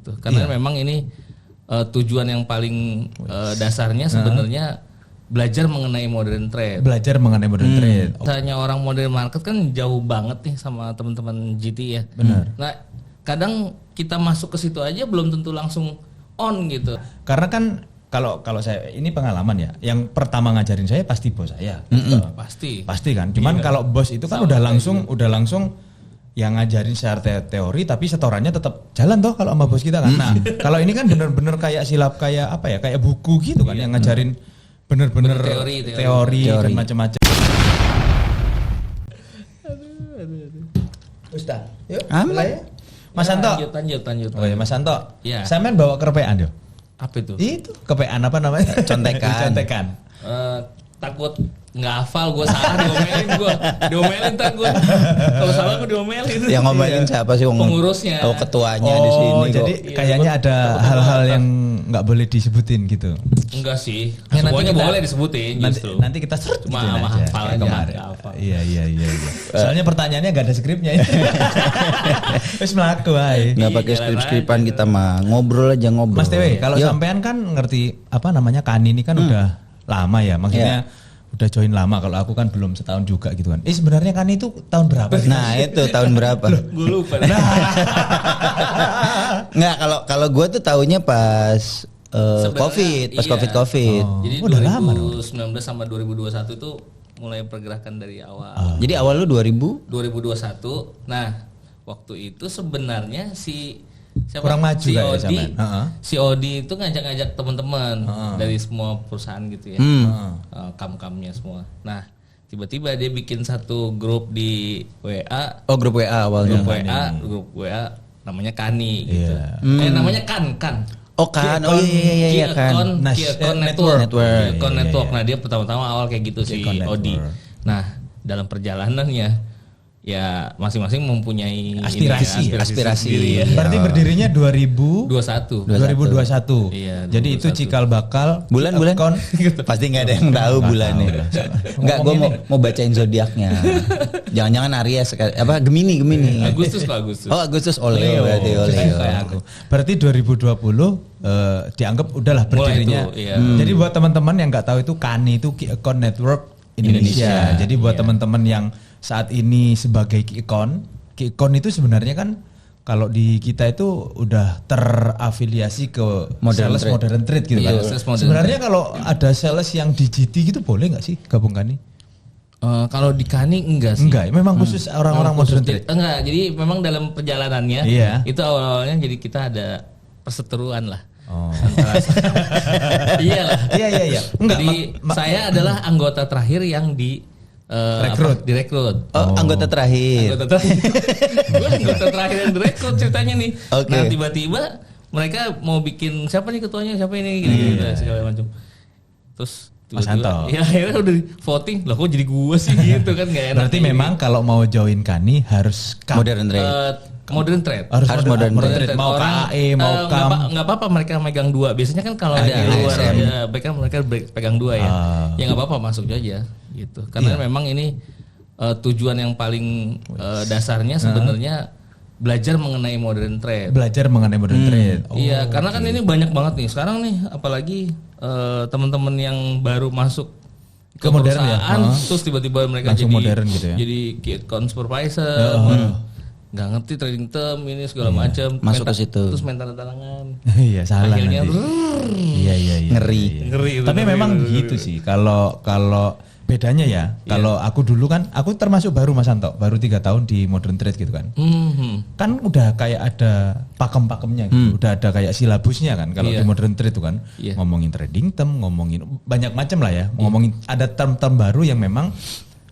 gitu. Karena memang ini tujuan yang paling dasarnya sebenarnya belajar mengenai modern trade. Belajar mengenai modern trade. Misalnya orang modern market kan jauh banget nih sama teman-teman GT ya. Benar. Nah, kadang kita masuk ke situ aja belum tentu langsung on gitu. Karena kan kalau saya ini pengalaman ya, yang pertama ngajarin saya pasti bos saya. Pasti kan. Cuman kalau bos itu kan udah langsung yang ngajarin secara teori, tapi setorannya tetap jalan toh kalau sama bos kita kan. Nah, kalau ini kan bener-bener kayak silap kayak apa ya, kayak buku gitu kan yang ngajarin bener-bener teori dan macam-macam. Ustaz, yuk mulai. Mas Santo. Lanjut. Oh ya Mas Santo. Ya. Sampean bawa kerepean yo. Apa itu? Itu kepean apa namanya? Contekan. Takut nggak hafal, gue salah diomelin takut. Kalau salah gue diomelin. Yang ngomelin siapa sih? Pengurusnya. Oh, ketuanya di sini. Oh jadi kayaknya ada hal-hal yang nggak boleh disebutin gitu. Enggak sih. Ya, Semuanya boleh disebutin justru. Nanti kita seret cuma gituin sama aja, hafal kayak aja. kemarin. Iya. Soalnya pertanyaannya nggak ada skripnya. Terus melaku aja. Nggak pakai skrip-skripan kita mah, ngobrol aja ngobrol. Mas Tewe, kalau sampean kan ngerti apa namanya Kani ini kan udah lama ya, maksudnya udah join lama. Kalau aku kan belum setahun juga gitu kan. Sebenarnya Kani itu tahun berapa sih? Nah itu tahun berapa? Gue lupa. Nggak, kalau gue tuh tahunya pas COVID, pas iya. COVID. Jadi udah lama 2019 sama 2021 itu mulai pergerakan dari awal. Jadi awal lu 2000? 2021. Nah, waktu itu sebenarnya kurang maju kayak zaman. Si Odi itu ngajak-ngajak teman-teman dari semua perusahaan gitu ya. Kam-kamnya semua. Nah, tiba-tiba dia bikin satu grup di WA. Oh, grup WA awalnya. Grup WA namanya Kani gitu. Namanya Kan. Oh kan, iya kan. Kiekon Network. Nah, dia pertama-tama awal kayak gitu si Odi. Nah, dalam perjalanannya ya masing-masing mempunyai aspirasi sendiri ya. Berarti berdirinya 2021. Iya. Jadi itu cikal bakal bulan pasti nggak ada yang tahu bulannya. Enggak, gue mau bacain zodiaknya. Jangan-jangan Aries apa Gemini. Agustus. Oh, Agustus Leo berarti Leo. Kayak aku. Berarti 2020 dianggap udahlah berdirinya. Jadi buat teman-teman yang nggak tahu itu Kani itu Key Account Network Indonesia. Jadi buat teman-teman yang saat ini sebagai Key Account itu sebenarnya kan kalau di kita itu udah terafiliasi ke modern trade gitu kan. Sebenarnya kalau ada sales yang di GT gitu boleh nggak sih gabung Kani? Kalau di Kani enggak sih. Enggak, memang khusus orang-orang modern trade. Enggak, jadi memang dalam perjalanannya itu awalnya jadi kita ada perseteruan lah. Iya. Enggak, jadi saya adalah anggota terakhir yang direkrut. Anggota terakhir. Gue anggota terakhir yang direkrut ceritanya nih. Okay. Nah tiba-tiba mereka mau bikin siapa nih ketuanya, siapa ini gitu segala macam. Terus Mas Santo. Ya akhirnya udah voting lah, kok jadi gue sih gitu kan nggak enak. Berarti memang kalau mau join Kani harus modern trade. Modern trade. Harus modern trade. Mau KAE, mau KAM. Nggak apa-apa mereka megang dua. Biasanya kan kalau di luar ya, mereka pegang dua ya. Ya nggak apa-apa masuk aja gitu. Karena memang ini tujuan yang paling dasarnya sebenarnya belajar mengenai modern trade. Iya, karena kan ini banyak banget nih. Sekarang nih apalagi teman-teman yang baru masuk ke perusahaan terus tiba-tiba mereka langsung jadi modern gitu ya. Jadi key account supervisor. Nggak ngerti trading term ini segala macam, masuk ke situ terus main tanda tangan. Iya, salah akhirnya iya. Ngeri. Tapi memang gitu sih kalau bedanya ya. Kalau aku dulu kan aku termasuk baru Mas Santo, baru 3 tahun di modern trade gitu kan. Kan udah kayak ada pakem-pakemnya gitu. Udah ada kayak silabusnya kan kalau di modern trade itu kan. Ngomongin trading term, ngomongin banyak macam lah ya. Ngomongin ada term-term baru yang memang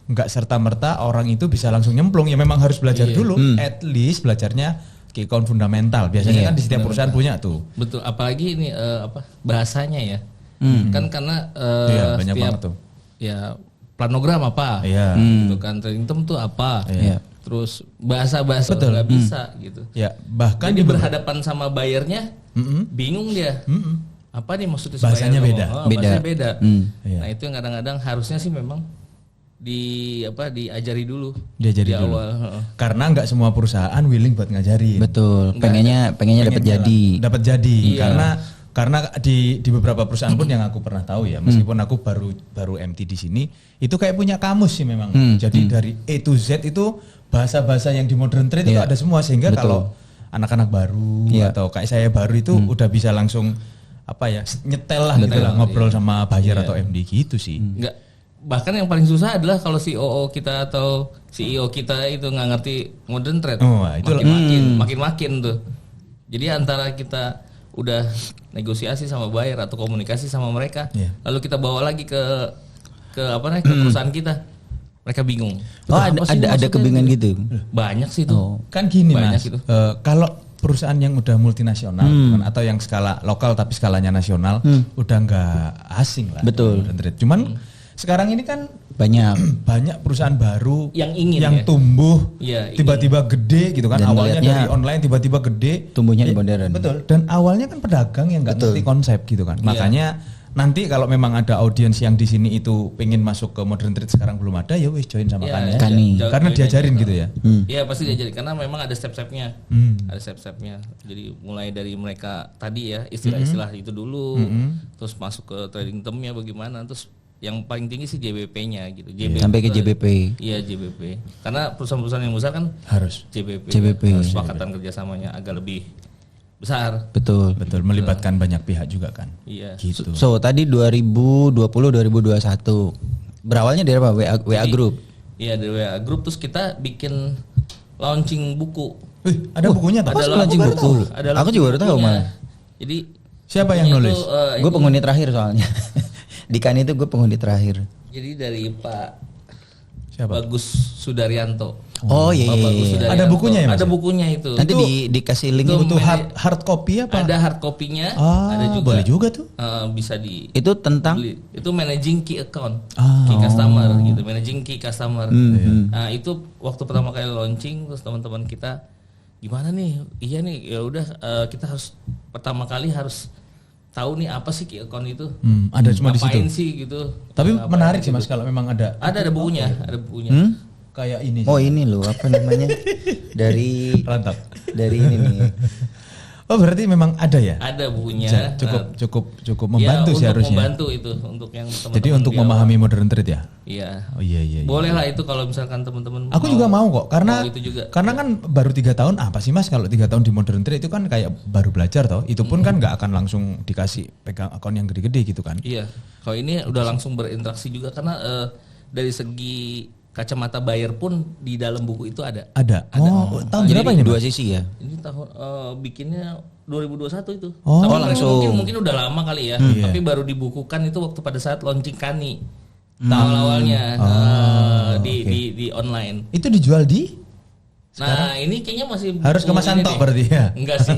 nggak serta-merta orang itu bisa langsung nyemplung, ya memang harus belajar dulu, at least belajarnya key account fundamental. Biasanya kan di setiap perusahaan punya tuh. Betul, apalagi ini bahasanya ya. Kan karena banyak banget tuh. Ya planogram apa? Gitu kan, trading term tuh apa? Terus bahasa-bahasa nggak bisa gitu. Ya, bahkan jadi berhadapan sama bayarnya bingung dia. Apa nih maksudnya bahasanya beda. Bahasanya beda. Nah, itu yang kadang-kadang harusnya sih memang diajari dulu. Diajari di dulu. Awal. Karena nggak semua perusahaan willing buat ngajarin. Betul. Pengennya dapat jadi. Dapat jadi. Iya. Karena di beberapa perusahaan pun yang aku pernah tahu ya, meskipun aku baru MT di sini, itu kayak punya kamus sih memang. Jadi dari A to Z itu bahasa-bahasa yang di modern trade itu ada semua, sehingga kalau anak-anak baru atau kayak saya baru itu udah bisa langsung nyetel lah gitu lah, ngobrol sama buyer atau MD gitu sih. Enggak. Bahkan yang paling susah adalah kalau COO kita atau CEO kita itu nggak ngerti modern trade. Makin tuh. Jadi antara kita udah negosiasi sama buyer atau komunikasi sama mereka, lalu kita bawa lagi ke perusahaan kita, mereka bingung. Ada kebingungan gitu. Banyak sih tuh. Kan gini banyak Mas, gitu. Kalau perusahaan yang udah multinasional atau yang skala lokal tapi skalanya nasional udah nggak asing lah. Betul. Cuman sekarang ini kan banyak perusahaan baru yang ingin tumbuh tiba-tiba gede gitu kan. Dan awalnya dari online tiba-tiba gede tumbuhnya di modern. Betul. Dan awalnya kan pedagang yang nggak ngerti konsep gitu kan. Makanya nanti kalau memang ada audiens yang di sini itu pengen masuk ke modern trade sekarang belum ada, ya wis join sama Kani. Karena diajarin gitu ya. Iya pasti diajarin karena memang ada step-stepnya. Ada step-stepnya. Jadi mulai dari mereka tadi ya istilah-istilah itu dulu, terus masuk ke trading termnya bagaimana, terus yang paling tinggi sih JBP-nya gitu. Sampai ke JBP. Iya JBP. Karena perusahaan-perusahaan yang besar kan harus JBP. Kesepakatan kerjasamanya agak lebih besar. Betul. Melibatkan banyak pihak juga kan. Iya. Gitu. So tadi 2020-2021 berawalnya dari apa? WA Group. Iya dari WA Group, terus kita bikin launching buku. Ada bukunya tak? Ada launching buku. Aku juga baru tahu malah. Jadi siapa yang nulis? Gue penghuni terakhir soalnya. Di Kani itu gue penghuni terakhir. Jadi dari Pak siapa? Bagus Sudaryanto. Oh iya. Ada bukunya ya Mas? Ada bukunya itu. Nanti dikasih link itu hard copy apa? Ada hard copy-nya. Ada juga. Boleh juga tuh. Bisa di. Itu tentang? Itu managing key account, key customer gitu, managing key customer. Nah itu waktu pertama kali launching, terus teman-teman kita gimana nih? Iya nih, ya udah kita harus pertama kali harus tahu nih apa sih key account itu. Ada cuma di situ. Ngapain sih gitu. Tapi menarik sih Mas kalau memang ada. Ada bukunya, ada bukunya. Kayak ini. Oh ini loh apa namanya? Dari Rantap. Dari ini nih. Oh berarti memang ada ya? Ada bukunya. Cukup membantu sih harusnya. Membantu itu untuk yang teman-teman. Jadi untuk memahami modern trade ya? Iya. Oh iya. Boleh lah itu kalau misalkan teman-teman. Aku juga mau kok karena itu juga. Karena kan baru 3 tahun apa sih Mas kalau 3 tahun di modern trade itu kan kayak baru belajar toh. Itu pun kan nggak akan langsung dikasih pegang akun yang gede-gede gitu kan? Iya. Kalau ini udah langsung berinteraksi juga karena dari segi kacamata buyer pun di dalam buku itu ada. Oh, tahun berapa ini? 2 sisi ya? Ini tahun bikinnya 2021 itu. Oh, tapi langsung. mungkin udah lama kali ya. Tapi baru dibukukan itu waktu pada saat launching Kani. Awal-awalnya di online. Itu dijual di? Nah, ini kayaknya masih harus ke Mas Santo berarti ya? Enggak sih.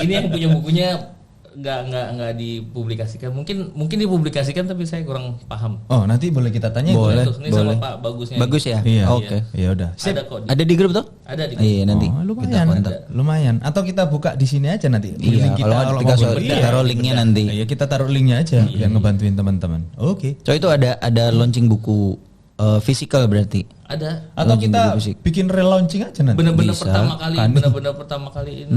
Ini yang punya bukunya enggak dipublikasikan. Mungkin dipublikasikan tapi saya kurang paham. Oh, nanti boleh kita tanya. Boleh. Ini sama Pak Bagusnya. Bagus ya? Iya. Oke. Ya udah. Ada di grup tuh? Ada di grup. Iya, nanti. Lumayan. Atau kita buka di sini aja nanti. Iya, kalau kita taruh linknya nanti. Iya, kita taruh linknya aja biar ngebantuin teman-teman. Oke. So itu ada launching buku physical berarti. Ada. Atau kita bikin relaunching aja nanti. Benar-benar pertama kali ini.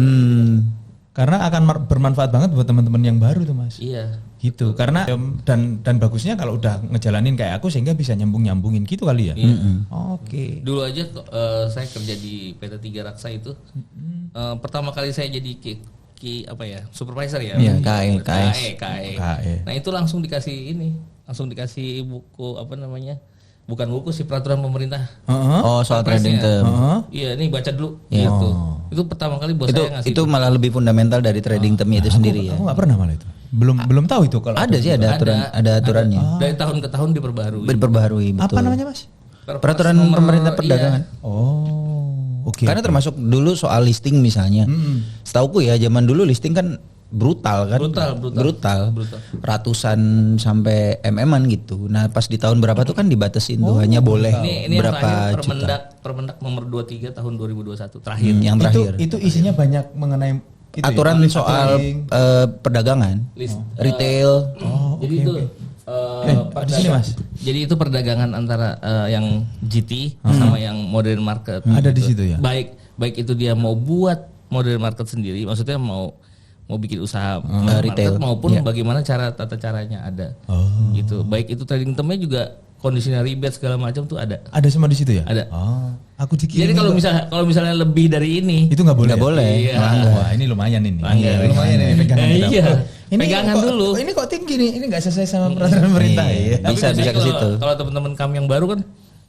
Karena akan bermanfaat banget buat teman-teman yang baru tuh Mas. Iya. Gitu. Karena dan bagusnya kalau udah ngejalanin kayak aku sehingga bisa nyambungin gitu kali ya. Iya. Oke. Dulu aja saya kerja di PT3 Raksa itu. Pertama kali saya jadi supervisor ya. Iya, KE. Nah, itu langsung dikasih buku bukan buku sih, peraturan pemerintah. Oh, soal trading term. Iya, nih baca dulu gitu. Itu pertama kali bos saya ngasih. Itu malah lebih fundamental dari trading term itu sendiri ya. Aku nggak pernah malah itu. Belum tahu itu kalau ada sih ada aturannya. Dari tahun ke tahun diperbaharui. Betul. Apa namanya Mas? Peraturan pemerintah perdagangan. Iya. Oh, oke. Karena termasuk dulu soal listing misalnya. Setauku ya zaman dulu listing kan brutal kan. Brutal. Ratusan sampai MM-an gitu. Nah, pas di tahun berapa tuh kan dibatasin tuh hanya boleh ini berapa juta. Permendak nomor 23 tahun 2021 terakhir. Yang terakhir. Itu isinya banyak mengenai aturan soal perdagangan, retail. Jadi itu di sini Mas. Jadi itu perdagangan antara yang GT sama yang modern market. Ada di situ ya. Baik itu dia mau buat modern market sendiri, maksudnya mau bikin usaha modern retail market maupun bagaimana tata caranya ada. Gitu. Baik itu trading termnya juga kondisinya rebate segala macam tuh ada. Ada semua di situ ya? Ada. Oh, aku dikira. Jadi kalau misalnya lebih dari ini itu nggak boleh. Nggak boleh. Iya. Wah, ini lumayan ini. Lumayan ini pegangan kita. Iya. Ini Pegangan kok, dulu. Ini kok tinggi nih? Ini nggak sesuai sama peraturan pemerintah ya. Tapi Bisa biasanya ke situ. Kalau teman-teman kami yang baru kan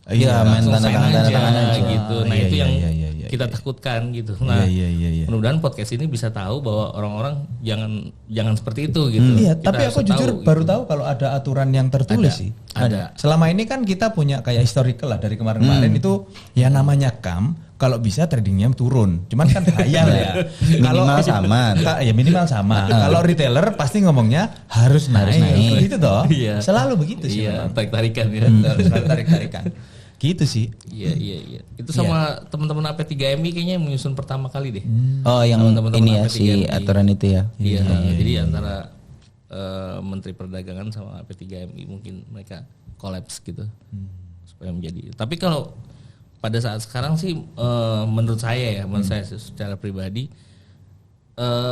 Iya, main tanda tangan aja gitu. Nah, Iya, itu iya, yang iya, kita takutkan gitu. Nah, Iya. mudah-mudahan podcast ini bisa tahu bahwa orang-orang jangan seperti itu gitu. Iya, Kita tapi harus aku jujur tahu, baru gitu. tahu kalau ada aturan yang tertulis sih. Ada. Selama ini kan kita punya kayak historical lah dari kemarin-kemarin itu ya namanya CAM. Kalau bisa tradingnya turun, cuman kan hayal ya. Minimal sama. Ya minimal sama. Kalau retailer pasti ngomongnya harus naik. Gitu toh. Iya. Selalu begitu sih. Iya, tarik-tarikan ya. Selalu tarik-tarikan. Gitu sih. Iya. Itu sama teman-teman AP3MI kayaknya menyusun pertama kali deh. Oh, yang Teman-teman ini ya AP3MI. si aturan itu ya. Iya, jadi antara Menteri Perdagangan sama AP3MI mungkin mereka kolaps gitu. Supaya menjadi. Tapi kalau pada saat sekarang sih menurut saya secara pribadi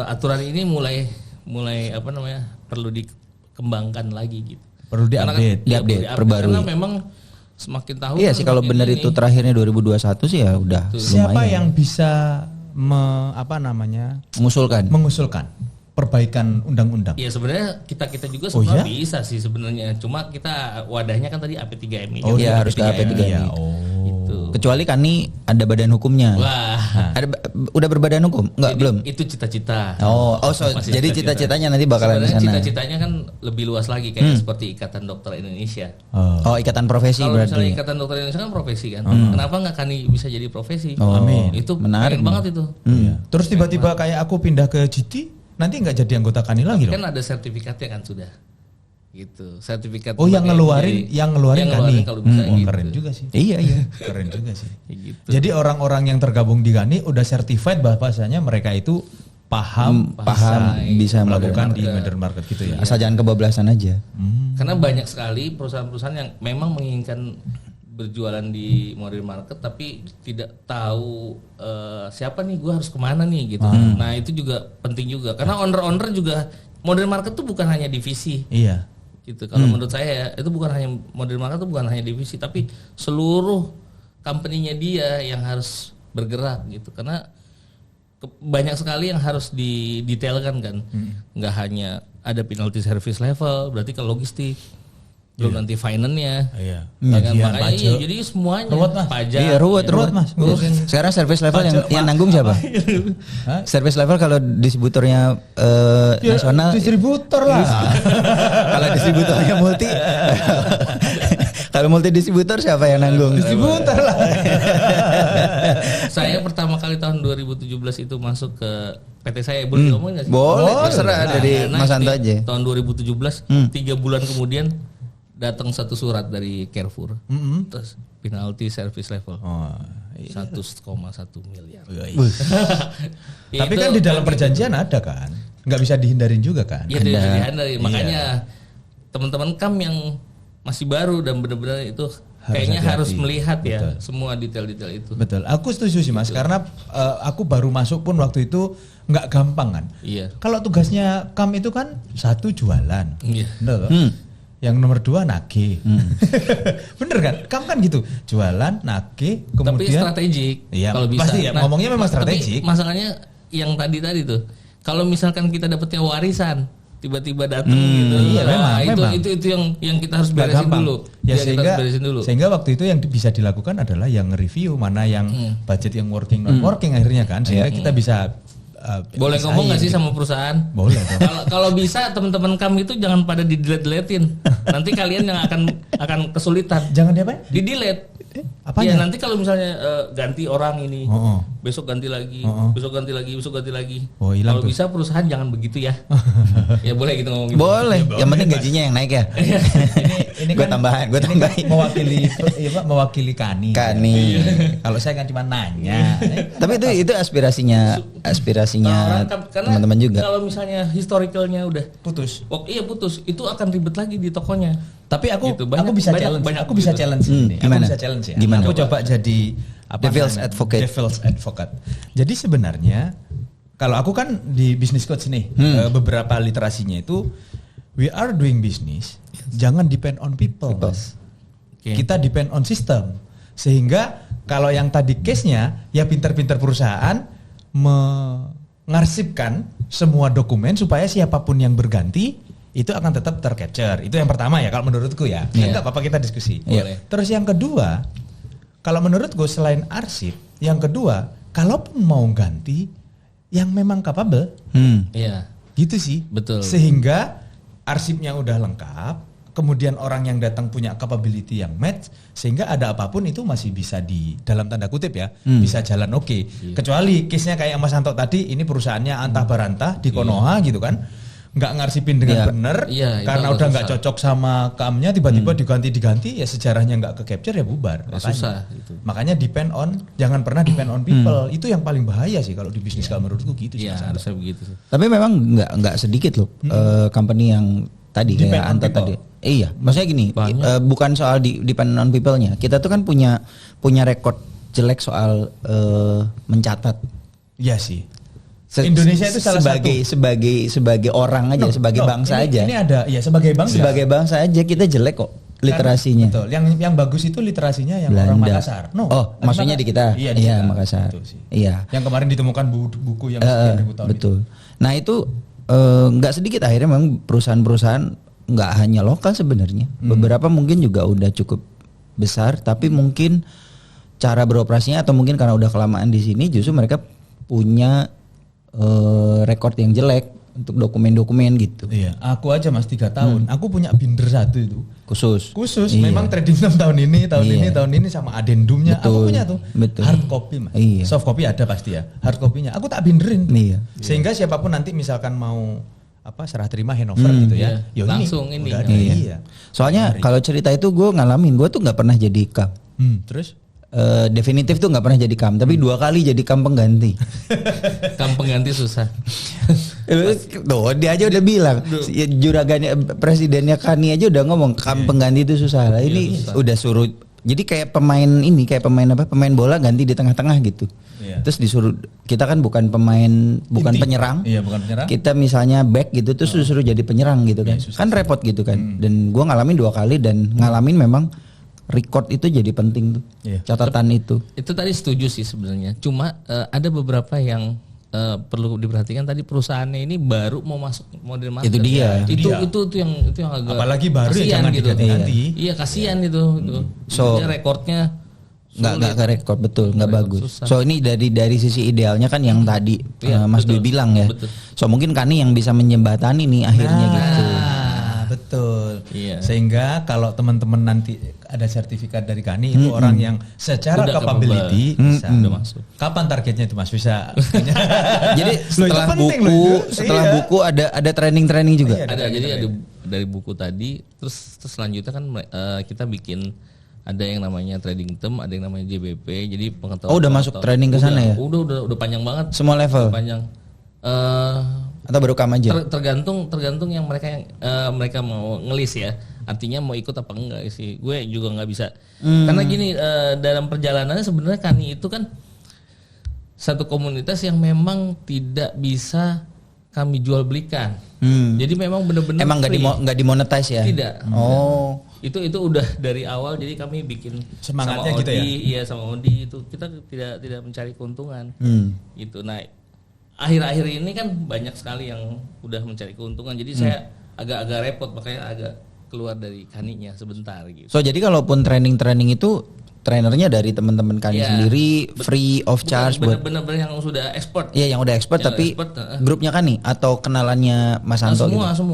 aturan ini mulai apa namanya perlu dikembangkan lagi gitu. Perlu diupdate, perbarui. Karena memang semakin tahun. Iya sih kalau benar itu terakhirnya 2021 sih ya udah. Siapa lumayan. yang bisa mengusulkan perbaikan undang-undang? Iya sebenarnya kita juga sebenarnya bisa sih sebenarnya. Cuma kita wadahnya kan tadi AP3MI. Oh iya harus ke AP3MI. Ya, Gitu. Kecuali kan nih ada badan hukumnya. Wah. Udah berbadan hukum? Enggak, belum. Itu cita-cita. Jadi cita-citanya nanti bakalan di Sebenarnya sana. cita-citanya kan lebih luas lagi kayak seperti Ikatan Dokter Indonesia. Oh, ikatan profesi Kalau misalnya berarti. Ikatan Dokter Indonesia kan profesi kan. Kenapa nggak Kani bisa jadi profesi? Oh, amin. Itu Menarik pengen banget itu. Iya. Terus tiba-tiba kayak aku pindah ke GT, nanti nggak jadi anggota KANI lagi Kan dong? ada sertifikatnya kan sudah. Gitu. Sertifikat. Oh, yang sebagai ngeluarin KANI. kalau bisa Oh, gitu. keren juga sih. Iya. Keren juga sih. Gitu. Jadi orang-orang yang tergabung di KANI udah certified bahwasanya mereka itu paham bisa melakukan di modern market gitu ya. Asal jangan kebablasan aja. Karena banyak sekali perusahaan-perusahaan yang memang menginginkan berjualan di modern market tapi tidak tahu siapa nih gue harus kemana nih gitu. Nah itu juga penting juga karena owner juga modern market tuh bukan hanya divisi. Iya. Gitu. Kalau menurut saya itu bukan hanya modern market itu bukan hanya divisi tapi seluruh company-nya dia yang harus bergerak gitu karena banyak sekali yang harus didetailkan kan. Nggak hanya ada penalty service level berarti kalau logistik belum nanti finance-nya. Iya. Makanya jadi semuanya pajak. Iya, ruwet Mas. Sekarang service level yang nanggung siapa? Service level kalau distributornya nasional. Distributor lah. Kalau distributornya multi. Kalau multi distributor siapa yang nanggung? Distributor lah. Saya pertama kali tahun 2017 itu masuk ke PT saya, boleh ngomong nggak sih? Boleh, terserah dari Mas Anto aja. Tahun 2017, 3 bulan kemudian datang satu surat dari Carrefour, terus penalty service level 1,1 miliar. Tapi kan di dalam perjanjian ada kan, nggak bisa dihindarin juga kan? Iya tidak bisa dihindarin. Makanya teman-teman KAM yang masih baru dan benar-benar itu kayaknya harus melihat ya semua detail-detail itu. Betul, aku setuju sih Mas, karena aku baru masuk pun waktu itu nggak gampang kan. Iya. Kalau tugasnya KAM itu kan satu jualan, Iya. bener loh. Yang nomor 2 nagih. Bener kan? KAM kan gitu, jualan, nagih, kemudian. Tapi strategik. Iya, kalau bisa. pasti ya, ngomongnya memang strategik. Tapi masalahnya yang tadi tuh, kalau misalkan kita dapetnya warisan, tiba-tiba datang gitu. Iya, nah, memang. Itu yang kita harus Nggak beresin gampang. dulu. Ya, kita harus beresin dulu. sehingga waktu itu yang bisa dilakukan adalah yang review mana yang budget yang working non working akhirnya kan, sehingga kita bisa boleh ngomong nggak sih sama perusahaan? Boleh dong. Kalau bisa teman-teman kami itu jangan pada di delete-deletin. Nanti kalian yang akan kesulitan. Jangan diapain? Di delete. Iya, nanti kalau misalnya ganti orang ini, besok ganti lagi, besok ganti lagi, besok ganti lagi. Oh, hilang kalau tuh. bisa perusahaan jangan begitu ya. Ya boleh gitu ngomong gitu. Boleh. Yang penting gajinya yang naik ya. ini gue kan tambahin. mewakili Kani. Kalau saya kan cuma nanya. Tapi itu aspirasinya teman-teman juga. Kalau misalnya historicalnya udah Putus. Iya putus, itu akan ribet lagi di tokonya. Tapi aku Gitu, bisa challenge. Aku bisa challenge ini. Aku bisa challenge ya. Gimana? Aku coba jadi Devil's advocate. Jadi sebenarnya kalau aku kan di business coach nih, beberapa literasinya itu we are doing business. Jangan depend on people. Okay. Kita depend on system. Sehingga kalau yang tadi case-nya ya pintar-pintar perusahaan mengarsipkan semua dokumen supaya siapapun yang berganti itu akan tetap tercapture. Itu yang pertama ya kalau menurutku ya. Enggak apa-apa kita diskusi. Boleh. Terus yang kedua, kalau menurutku selain arsip, yang kedua, kalaupun mau ganti yang memang capable. Iya. Gitu sih. Betul. Sehingga arsipnya udah lengkap, kemudian orang yang datang punya capability yang match, sehingga ada apapun itu masih bisa di dalam tanda kutip ya, bisa jalan oke. Kecuali case-nya kayak Mas Anto tadi, ini perusahaannya antah barantah di Konoha gitu kan. Nggak ngarsipin dengan benar karena udah nggak cocok sama kamnya, tiba-tiba diganti ya sejarahnya nggak ke capture ya bubar. Susah itu. Makanya jangan pernah depend on people. Itu yang paling bahaya sih kalau di bisnis kalau menurutku gitu sih. Iya, harusnya begitu sih. Tapi memang nggak sedikit loh company yang tadi Depend kayak Anta tadi. Iya, maksudnya gini, bukan soal depend on people-nya. Kita tuh kan punya record jelek soal mencatat. Iya sih. Indonesia itu salah sebagai orang aja, sebagai bangsa aja. Ini ada ya sebagai bangsa. Sebagai bangsa aja kita jelek kok literasinya. Betul. Yang bagus itu literasinya yang Belanda. orang Makassar. Maksudnya di kita. Iya, Makassar. Iya. Yang kemarin ditemukan buku yang sekian ribu tahun. Betul. Nah, itu nggak sedikit akhirnya memang perusahaan-perusahaan nggak hanya lokal sebenarnya. Beberapa mungkin juga udah cukup besar, tapi mungkin cara beroperasinya atau mungkin karena udah kelamaan di sini justru mereka punya rekor yang jelek untuk dokumen-dokumen gitu. Iya, aku aja Mas 3 tahun, aku punya binder satu itu. Khusus. Iya. Memang trading tahun ini sama adendumnya. Aku punya tuh. Betul. Hard copy Mas. Iya. Soft copy ada pasti ya. Hard copy-nya aku tak binderin. Iya. Sehingga siapapun nanti misalkan mau serah terima handover gitu ya. Iya. Langsung ini. Iya. Soalnya kalau cerita itu gue ngalamin, gue tuh nggak pernah jadi kam. Terus? Definitif tuh nggak pernah jadi kam, tapi 2 kali jadi kam pengganti. Kam pengganti susah. Tuh dia aja udah bilang, juragannya presidennya Kani aja udah ngomong kam pengganti itu susah lah. Ini susah. Udah suruh, jadi kayak pemain bola ganti di tengah-tengah gitu. Terus disuruh, kita kan bukan penyerang. Iya, bukan penyerang. Kita misalnya back gitu, terus disuruh jadi penyerang gitu kan. Kan repot gitu kan. Dan gua ngalamin 2 kali dan ngalamin memang record itu jadi penting tuh, catatan itu. Itu tadi setuju sih sebenarnya. Cuma ada beberapa yang perlu diperhatikan tadi, perusahaannya ini baru mau masuk modern master. Itu dia. Itu yang agak. Apalagi baru ya jangan gitu. diganti. Iya kasihan itu. So rekornya nggak ke record, betul, nggak bagus. Susah. So ini dari sisi idealnya kan yang tadi Mas Dwi bilang ya. Betul. So mungkin Kani yang bisa menjembatani nih akhirnya gitu. Betul. Iya. Sehingga kalau teman-teman nanti ada sertifikat dari Kani itu orang yang secara capability bisa masuk. Kapan targetnya itu Mas bisa? Jadi setelah buku ada training juga. Ada. Jadi ada dari buku tadi, terus selanjutnya kan kita bikin ada yang namanya trading term, ada yang namanya JBP. Jadi pengetahuan. Oh, udah masuk training ke sana ya? Udah panjang banget. Semua level. Panjang. Atau baru kam aja? Tergantung yang mereka mau ngelis ya. Artinya mau ikut apa enggak sih. Gue juga nggak bisa. Karena gini, dalam perjalanannya sebenarnya Kani itu kan satu komunitas yang memang tidak bisa kami jual belikan. Jadi memang benar-benar emang nggak dimonetize ya? Tidak. Oh. Itu udah dari awal, jadi kami bikin semangatnya sama gitu Odi, ya. Iya sama Odi itu kita tidak mencari keuntungan. Gitu. Nah, akhir-akhir ini kan banyak sekali yang udah mencari keuntungan. Jadi saya agak repot, makanya agak keluar dari Kaninya sebentar gitu. So jadi kalaupun training itu trainernya dari teman-teman kalian sendiri, free of charge buat bener-bener yang sudah expert. Iya, yang udah expert tapi grupnya kan nih atau kenalannya Mas Anto semua, gitu?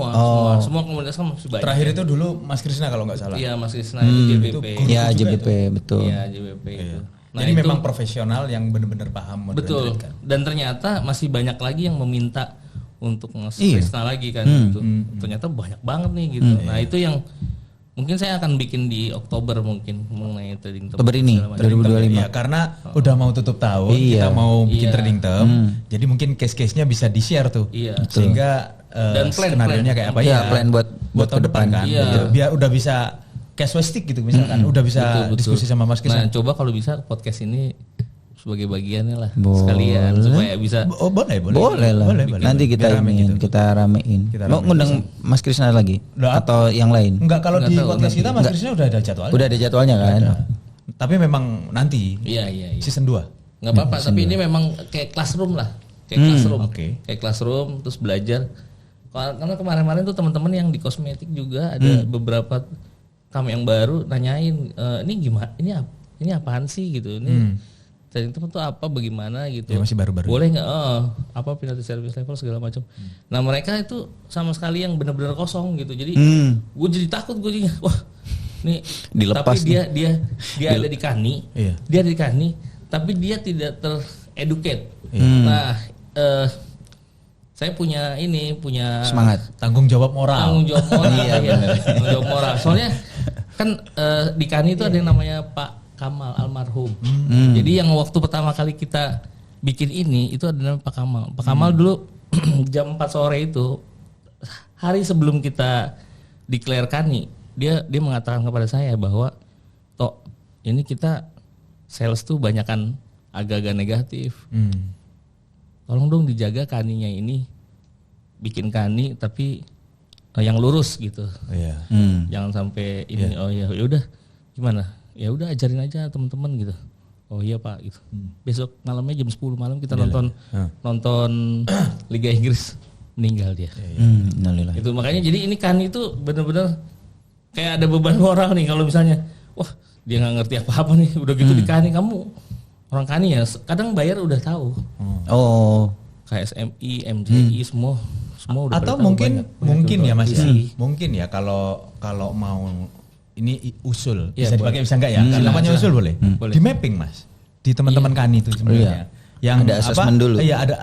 Semua komunitas kan masih banyak. Terakhir itu dulu Mas Krisna kalau nggak salah. Iya, Mas Krisna JBP. Iya, JBP betul. Iya, JBP itu. Nah, jadi memang profesional yang benar-benar paham modern. Betul. Kan? Dan ternyata masih banyak lagi yang meminta untuk nge-Krisna lagi kan gitu. Ternyata banyak banget nih gitu. Nah, itu yang mungkin saya akan bikin di Oktober mungkin mengenai trading term. Oktober ini 2025. Ya, karena udah mau tutup tahun, kita mau bikin trading term. Jadi mungkin case-case-nya bisa di-share tuh. Iya. Sehingga dan skenario-nya kayak apa plan buat tahun depan kan. Iya. Biar udah bisa casuistic gitu misalkan, udah bisa diskusi sama Mas Kis. Nah, coba kalau bisa podcast ini sebagai bagiannya lah sekalian supaya bisa. Boleh lah. Nanti kita ramein. Mau ngundang Mas Krisna lagi atau yang lain? Enggak, kalau di podcast kita Mas Krisna udah ada jadwalnya. Udah ada jadwalnya kan? Tapi memang nanti season 2. Enggak apa-apa, tapi ini memang kayak classroom lah. Kayak classroom terus belajar. Karena kemarin-kemarin tuh teman-teman yang di kosmetik juga ada beberapa tamu yang baru nanyain ini gimana? Ini apaan sih gitu. Ini trading term itu apa, bagaimana gitu. Ya, masih baru-baru. Boleh nggak? Apa penalty service level segala macam. Nah, mereka itu sama sekali yang benar-benar kosong gitu. Jadi gue jadi takut gue jadi wah nih dilepas. Tapi dia ada di KANI. Iya. Dia ada di KANI, tapi dia tidak tereducate. Nah, saya punya semangat, tanggung jawab moral. Tanggung jawab moral. Soalnya kan di KANI itu ada yang namanya Pak Kamal almarhum. Jadi yang waktu pertama kali kita bikin ini itu adalah Pak Kamal. Pak Kamal dulu jam 4 sore itu hari sebelum kita declare KANI, dia mengatakan kepada saya bahwa Tok, ini kita sales tuh banyakan agak-agak negatif. Tolong dong dijaga KANI-nya ini. Bikin KANI tapi yang lurus gitu. Jangan sampai ini ya udah gimana? Ya udah ajarin aja teman-teman gitu. Oh iya Pak gitu. Besok malamnya jam 10 malam kita nonton Liga Inggris, meninggal dia. Itu makanya jadi ini KANI itu benar-benar kayak ada beban moral nih kalau misalnya wah dia nggak ngerti apa-apa nih udah gitu di KANI, kamu orang KANI ya kadang bayar udah tahu. KSMI, MJI semua udah. Atau mungkin ya Mas mungkin ya kalau mau ini usul bisa dipakai bisa enggak ya? Namanya usul boleh. Di mapping Mas. Di teman-teman KANI itu sebenarnya. Yang ada assessment dulu. Iya, ada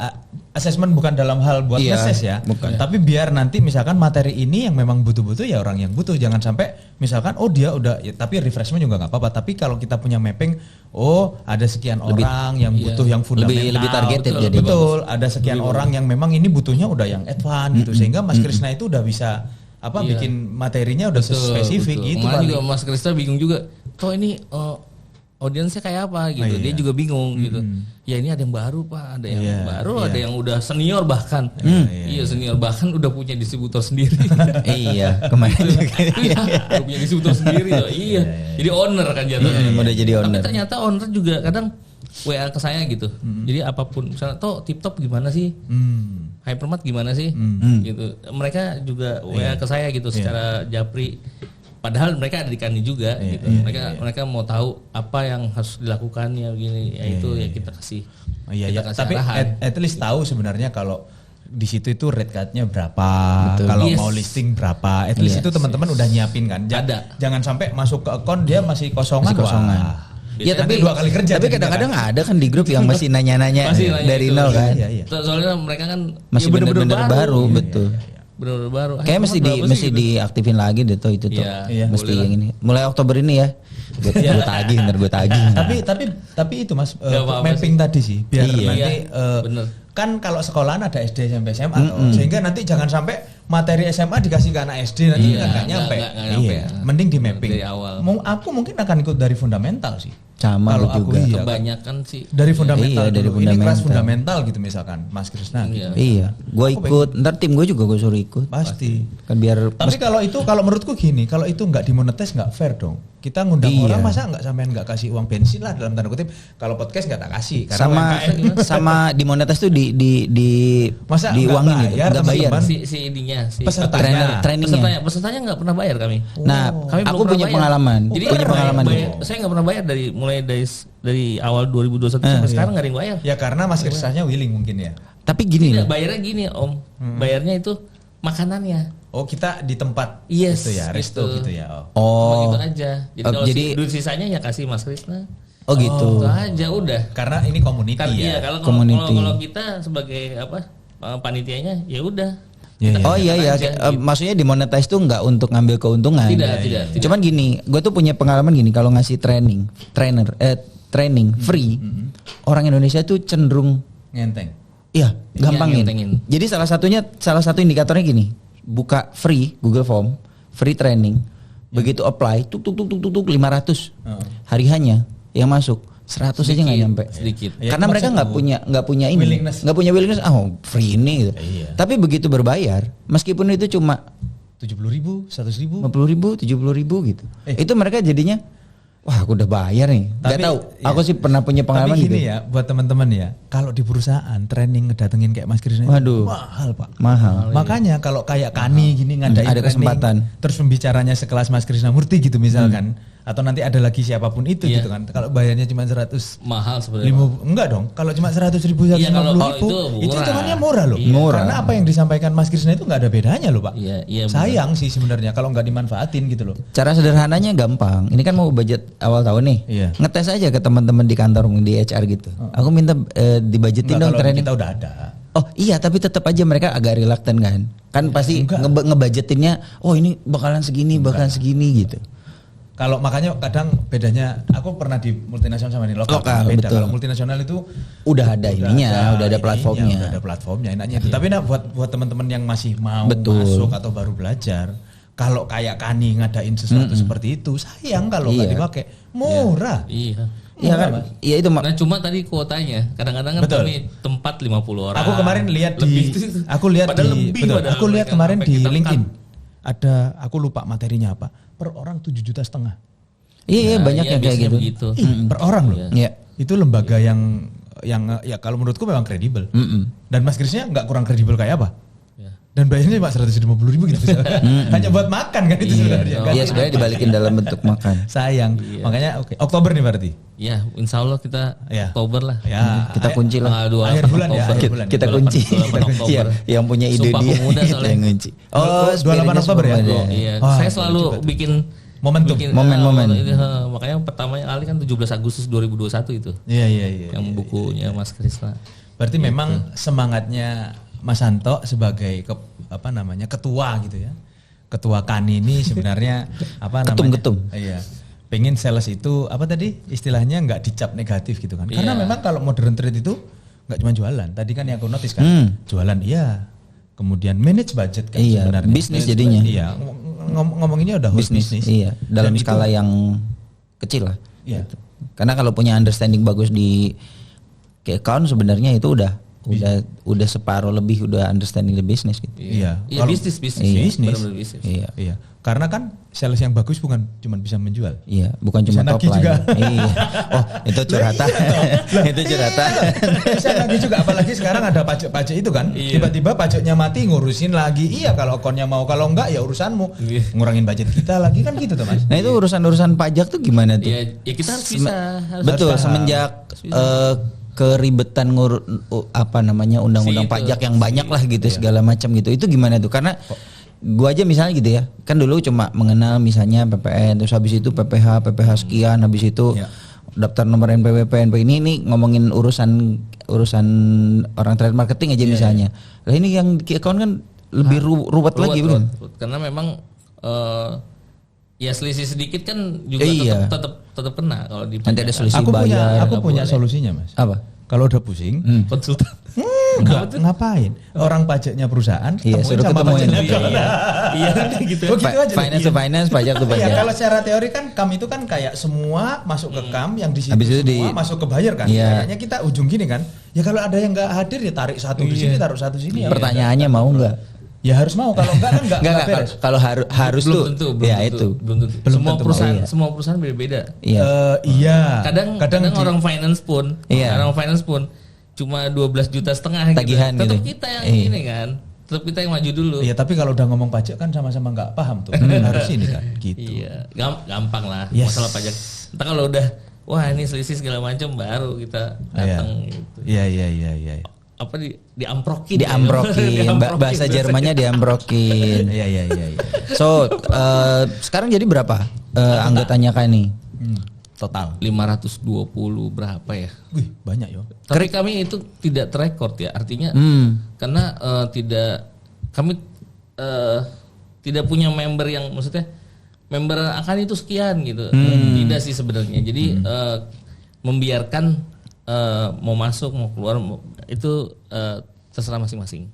assessment bukan dalam hal buat ngeses ya. Tapi biar nanti misalkan materi ini yang memang butuh-butuh ya orang yang butuh, jangan sampai misalkan dia udah ya, tapi refreshment juga enggak apa-apa. Tapi kalau kita punya mapping, ada sekian orang yang butuh yang fundamental. Lebih targeted jadi. Betul, ada sekian orang yang memang ini butuhnya udah yang advance gitu. Sehingga Mas Krisna itu udah bisa bikin materinya udah spesifik gitu. Malah juga Mas Krisna bingung juga. Toh ini audiensnya kayak apa gitu. Dia juga bingung gitu. Ya ini ada yang baru Pak, ada yang baru, ada yang udah senior bahkan. Senior bahkan udah punya distributor sendiri. Kemarin juga. Udah punya distributor sendiri loh. Jadi owner kan jatuhnya. Udah jadi owner. Tapi ternyata owner juga kadang WA ke saya gitu. Jadi apapun misalnya Toh Tip Top gimana sih? Hypermart gimana sih? Gitu. Mereka juga WA ke saya gitu secara japri. Padahal mereka ada di KANI juga gitu. Mereka mau tahu apa yang harus dilakukan ya begini. Ya kita kasih. Tapi at least tahu sebenarnya kalau di situ itu rate card-nya berapa, kalau mau listing berapa. At least itu teman-teman udah nyiapin kan. Jangan sampai masuk ke akun dia masih kosongan. Ya tapi 2 kali kerja. Tapi kadang-kadang ada kan di grup yang masih nanya-nanya dari nol kan. Soalnya mereka kan masih benar-benar baru, betul. Benar-benar baru. Kayak mesti diaktifin lagi deh tuh itu tuh. Mesti yang ini. Mulai Oktober ini ya. Gue tagih. Tapi itu Mas mapping tadi sih biar nanti bener. Kan kalau sekolahan ada SD sampai SMA sehingga nanti jangan sampai materi SMA dikasih ke anak SD nanti nggak nyampe. Mending di mapping. Dari awal. Aku mungkin akan ikut dari fundamental sih. Sama Kalau aku aku juga. iya. Kebanyakan sih Dari fundamental Iya, dari dulu. Ini kelas fundamental. fundamental gitu misalkan Mas Krisna. Iya. Gitu. Iya, gue ikut. Ntar tim gue juga gue suruh ikut. Pasti. Kan biar Tapi kalau menurutku gini, kalau itu nggak dimonetize nggak fair dong. Kita ngundang Iya. orang masa nggak sampean nggak kasih uang bensin lah dalam tanda kutip. Kalau podcast nggak tak kasih. Karena sama UMKM sama di monetas tuh di Masa diuangin nggak gitu, bayar, nggak bayar. teman-teman? si ininya si Pesertanya. Trainingnya. pesertanya nggak pernah bayar kami. Nah, Kami aku belum punya pernah bayar. pengalaman. Jadi punya pengalaman. saya nggak pernah bayar mulai dari awal 2021 sampai sekarang nggak ada yang bayar. Ya karena Mas Krisnanya willing mungkin ya. Tapi gini Tidak, loh. bayarnya gini Om, bayarnya itu makanannya. Oh kita di tempat Yes, itu ya, resto gitu ya. Oh. Cuma Oh, gitu aja. Jadi kalau duit sisanya ya kasih Mas Krisna. oh gitu. Itu aja udah. Karena ini community Iya, ya. kalau kita sebagai panitianya ya udah. Iya, iya. Oh iya ya, maksudnya di monetize tuh nggak untuk ngambil keuntungan. Tidak. Cuman gini, gue tuh punya pengalaman gini, kalau ngasih training free, orang Indonesia tuh cenderung, Ngenteng. iya gampangin. ngentengin. Jadi salah satu indikatornya gini, buka free Google Form, free training, begitu apply, tuk 500 hari hanya yang masuk 100 aja nggak nyampe. Sedikit. Ya, Karena itu mereka nggak punya ini, willingness. nggak punya willingness. Free ini gitu. Iya. Tapi begitu berbayar, meskipun itu cuma 70.000, 100.000. 50.000, 70.000 gitu. Itu mereka jadinya, wah aku udah bayar nih. Gak Tapi, tahu. iya. Aku sih pernah punya pengalaman Tapi gitu. gini ya, buat teman-teman ya, kalau di perusahaan training ngedatengin kayak Mas Krisna Waduh. mahal Pak. Mahal. Makanya kalau kayak Kani gini ngadain Ada training, kesempatan. terus pembicaranya sekelas Mas Krisnamurti gitu misalkan, atau nanti ada lagi siapapun itu Iya. gitu kan. Kalau bayarnya cuma 100 Mahal sebenarnya. enggak dong. Kalau cuma 100.000, Iya, 150.000 kalau itu murah. hitungannya murah loh. Iya. Murah. Karena apa yang disampaikan Mas Krisna itu nggak ada bedanya loh Pak. Iya, benar. Sayang sih sebenarnya kalau nggak dimanfaatin gitu loh. Cara sederhananya gampang. Ini kan mau budget awal tahun nih. Iya. Ngetes aja ke teman-teman di kantor di HR gitu. Aku minta dibudgetin Enggak, dong kalau training. kita udah ada. Oh iya, tapi tetap aja mereka agak reluctant kan. Kan pasti ngebudgetinnya, oh ini bakalan segini, bakalan segini gitu. Kalau makanya kadang bedanya, aku pernah di multinasional sama di lokal. Lokal, Beda. betul. Kalau multinasional itu udah ada ininya, udah ada platformnya. Udah ada platformnya, enaknya itu. Tapi nah, buat teman-teman yang masih mau Betul. masuk atau baru belajar, kalau kayak Kani ngadain sesuatu seperti itu, sayang kalau nggak Iya. dipakai. Murah. Iya. Iya kan? Iya itu Nah cuma tadi kuotanya kadang-kadang kan Betul. kami tempat 50 orang. Aku kemarin lihat Lebih di, itu. aku lihat Padahal di, lebih betul. padahal Aku lihat mereka kemarin sampai di kita LinkedIn. cut. Ada, aku lupa materinya apa. Per orang 7,5 juta. Iya, banyak Iya, yang kayak biasanya gitu. begitu. Per orang loh. Iya. Itu lembaga yang ya kalau menurutku memang kredibel. Dan Mas Krisnya nggak kurang kredibel kayak apa? Ya. Dan bayarnya cuma 150.000 gitu misalnya. Hanya buat makan kan itu sebenarnya. kan? Iya sebenarnya dibalikin dalam bentuk makan. Sayang. Makanya oke. Oktober nih berarti. Ya, insya Allah kita Iya. Oktober lah. Ya. Kita kunci lah. Tanggal 28 Akhir bulan ya, Oktober. akhir bulan. Kita 28 kunci. 28 Oktober. Iya, yang punya ide Sumpah dia Pemuda itu soalnya. yang kunci. 28 Oktober ya? Pemuda. Iya, Wah, saya selalu bikin Momentum. Momen-momen. Makanya pertamanya Ali kan 17 Agustus 2021 itu. Iya. Yang bukunya Mas Krisna. Berarti memang semangatnya Mas Anto sebagai ketua gitu ya. Ketua Kani ini sebenarnya apa namanya? Ketum. Iya. Pengen sales itu apa tadi istilahnya nggak dicap negatif gitu kan. Karena Iya. memang kalau modern trade itu nggak cuma jualan. Tadi kan yang aku notice kan jualan iya. Kemudian manage budget kan Iya, sebenarnya. bisnis Manage jadinya. budget, Iya. Ngomonginnya udah whole bisnis. Iya, dalam Dan itu- skala yang kecil lah. Iya. Karena kalau punya understanding bagus di ke account sebenarnya itu udah separuh lebih udah understanding the business gitu. Iya. Iya, Kalau- bisnis. Iya. Bisnis. Benar-benar bisnis. Iya. Iya. Karena kan sales yang bagus bukan cuma bisa menjual. Iya, bukan Bisa cuma top nagih line. juga. Iya. Oh, itu curhatan. itu curhatan. Bisa lagi juga apalagi sekarang ada pajak-pajak itu kan. Tiba-tiba pajaknya mati ngurusin lagi. Iya kalau akunnya mau, kalau enggak ya urusanmu. Iya. Ngurangin budget kita lagi kan gitu tuh Mas. Nah, itu urusan-urusan pajak tuh gimana tuh? Iya, ya kita harus bisa. Betul, paham. semenjak keribetan undang-undang Si itu, pajak yang banyak lah gitu segala macam gitu. Itu gimana tuh? Karena gua aja misalnya gitu ya. Kan dulu cuma mengenal misalnya PPN, terus habis itu PPH sekian, habis itu Ya. daftar nomor NPWP. Ini ngomongin urusan orang trade marketing aja misalnya. Lah ini yang di account kan lebih ruwet lagi Ruwet, kan? ruwet. Karena memang ya selisih sedikit kan juga Iya. tetap kena kalau di Nanti ada pajak. selisih Aku bayar. punya nggak punya boleh. solusinya Mas. Apa? Kalau udah pusing, konsultan. enggak ngapain? Orang pajaknya perusahaan, Iya, suruh ketemu pajaknya. Iya, gitu. Oh, gitu aja. Finance to finance, pajak to Iya, pajak. kalau secara teori kan KAM itu kan kayak semua masuk ke KAM, yang di situ Habis itu semua masuk ke buyer kan. Iya. Kayaknya kita ujung gini kan. Ya kalau ada yang nggak hadir ya tarik satu di sini, taruh satu sini. Ya. Pertanyaannya mau nggak? Ya harus mau, kalau enggak kan enggak beres. Kalau harus belum tuh, tentu, ya tentu, itu. belum tentu. Belum Semua tentu perusahaan, mau, iya. semua perusahaan beda-beda. Iya. Iya. Kadang orang finance pun, Iya. orang finance pun cuma 12,5 juta Tagihan gitu. Tetap gitu. kita yang ini kan, tetap kita yang maju dulu. Iya, tapi kalau udah ngomong pajak kan sama-sama nggak paham tuh. Harus ini kan, gitu. Iya, gampang lah Yes. masalah pajak. Entar kalau udah, wah ini selisih segala macam, baru kita datang gitu. Iya. Apa diamprokin. Diamprokin. Bahasa Jermannya diamprokin. Iya. So, sekarang jadi berapa anggotanya kan nih? Total. 520 berapa ya? Wih, banyak yo. Tapi kami itu tidak terekord ya, artinya karena kami tidak punya member yang maksudnya member akan itu sekian gitu. Tidak sih sebenarnya. Jadi membiarkan mau masuk mau keluar itu terserah masing-masing.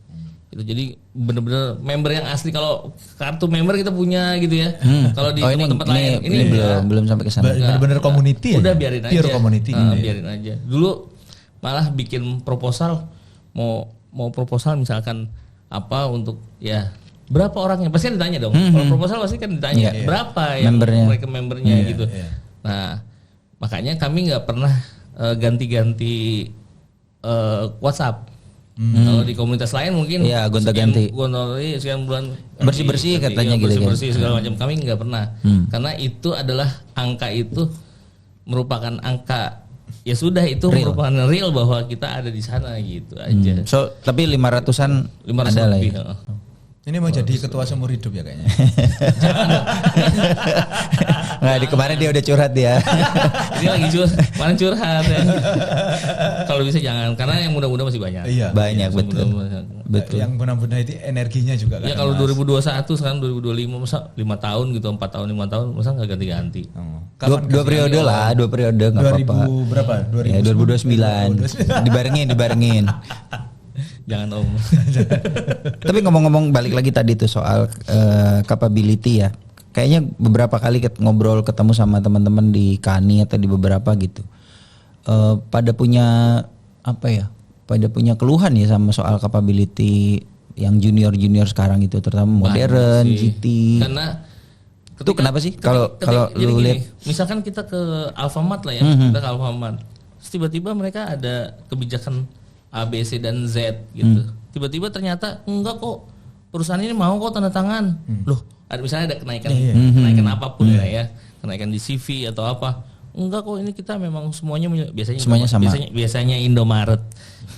Itu jadi benar-benar member yang asli. Kalau kartu member kita punya gitu ya. Kalau di tempat lain ini belum sampai ke sana. Benar-benar community udah ya. biarin aja. Pure community gitu ya. Biarin aja. Dulu malah bikin proposal mau proposal misalkan apa untuk ya berapa orangnya pasti kan ditanya dong. Kalau proposal pasti kan ditanya berapa yang mereka membernya gitu. Nah, makanya kami nggak pernah ganti-ganti WhatsApp. Kalau di komunitas lain mungkin gonta-ganti. Sekian bulan Bersih-bersih katanya gitu kan. Bersih segala macam. Kami nggak pernah. Karena itu adalah angka itu merupakan angka ya sudah itu merupakan real bahwa kita ada di sana gitu aja. So, tapi 500-an 500 ada lah lebih. ya. Ini mau jadi ketua seumur hidup ya kayaknya. Nggak, di kemarin dia udah curhat dia. Ini lagi curhat ya. Kalau bisa jangan, karena yang muda-muda masih banyak. Iya. Banyak betul. Betul. Yang benar-benar itu energinya juga kan. Ya kalau 2021 sekarang 2025 masa 5 tahun gitu, 4 tahun 5 tahun masa nggak ganti-ganti. Dua periode lah, 2 periode nggak apa-apa. 2000 berapa? 2000 ya, 2029. Dibarengin. Jangan om. Tapi ngomong-ngomong balik lagi tadi tuh soal capability ya. Kayaknya beberapa kali ngobrol ketemu sama teman-teman di KANI atau di beberapa gitu. Pada punya apa ya? Pada punya keluhan ya sama soal capability yang junior sekarang itu, terutama modern, GT. Karena itu kenapa sih kalau lu lihat? Misalkan kita ke Alfamart lah ya, kita ke Alfamart. Terus tiba-tiba mereka ada kebijakan A, B, C dan Z gitu. Tiba-tiba ternyata enggak kok, perusahaan ini mau kok tanda tangan. Loh, ada misalnya ada kenaikan apapun lah ya, kenaikan di CV atau apa. Enggak kok, ini kita memang semuanya semuanya sama. Biasanya Indomaret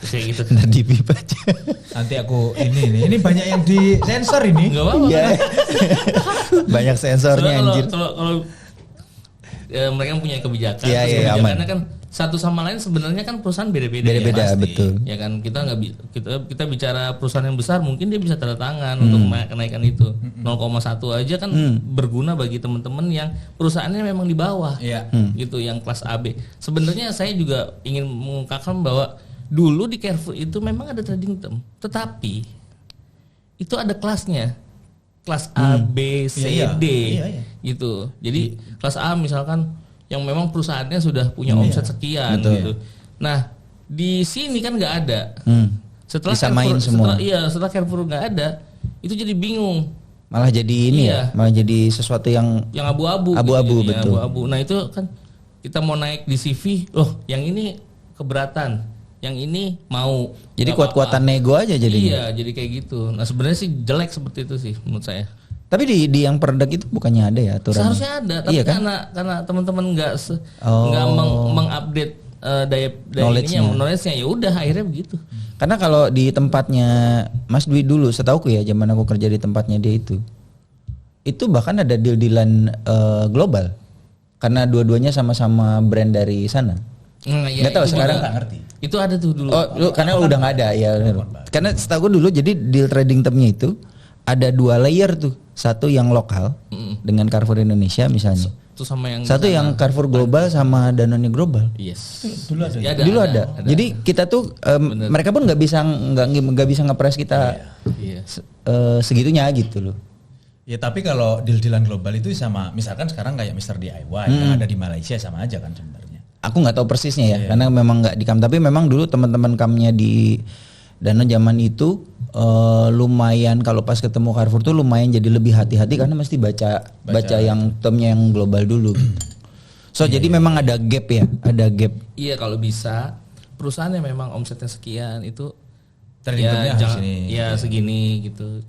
kayak gitu. Di pip aja. Nanti aku ini banyak yang di sensor ini. Enggak apa-apa. Ya. Banyak sensornya anjir. Kalau mereka punya kebijakan, Iya, kebijakannya kan satu sama lain sebenarnya kan perusahaan beda-beda ya, betul. Ya kan kita kita bicara perusahaan yang besar mungkin dia bisa tanda tangan untuk kenaikan itu 0,1 aja kan berguna bagi teman-teman yang perusahaannya memang di bawah gitu, yang kelas AB. Sebenarnya saya juga ingin mengungkapkan bahwa dulu di Carrefour itu memang ada trading term, tetapi itu ada kelasnya. Kelas A, B, C, D gitu. Jadi kelas A misalkan yang memang perusahaannya sudah punya omset sekian gitu. Nah, di sini kan nggak ada. Setelah Carrefour nggak ada, itu jadi bingung. Malah jadi ini malah jadi sesuatu yang abu-abu. Abu-abu gitu, betul. Abu-abu. Nah, itu kan kita mau naik di CV, loh, yang ini keberatan, yang ini mau. Jadi kuat-kuatan nego aja jadinya. Iya, jadi kayak gitu. Nah, sebenarnya sih jelek seperti itu sih menurut saya. Tapi di yang perdek itu bukannya ada ya aturan? Seharusnya ada, tapi karena teman-teman nggak mengupdate daya knowledge-nya ya udah akhirnya begitu. Karena kalau di tempatnya Mas Dwi dulu, setauku ya zaman aku kerja di tempatnya dia itu bahkan ada deal-dealan global. Karena dua-duanya sama-sama brand dari sana. Nggak tahu sekarang nggak ngerti. Itu ada tuh dulu. Karena udah nggak ada ya. Karena setahu dulu jadi deal trading termnya itu ada 2 layer tuh. Satu yang lokal dengan Carrefour Indonesia misalnya. sama yang satu yang Carrefour Global sama Danone Global. Yes. Dulu ada. Ya, Dulu ada. Jadi kita tuh mereka pun nggak bisa ngepres kita segitunya gitu loh. Ya tapi kalau deal-dealan global itu sama, misalkan sekarang kayak Mr. DIY yang ada di Malaysia sama aja kan sebenarnya. Aku nggak tahu persisnya ya, karena memang nggak di kam. Tapi memang dulu teman-teman kamnya di Dana zaman itu lumayan kalau pas ketemu Carrefour tuh lumayan jadi lebih hati-hati karena mesti baca yang termnya yang global dulu. Gitu. So jadi memang ada gap ya, ada gap. Iya kalau bisa perusahaan yang memang omsetnya sekian itu Terhitungnya jangan sini. segini gitu.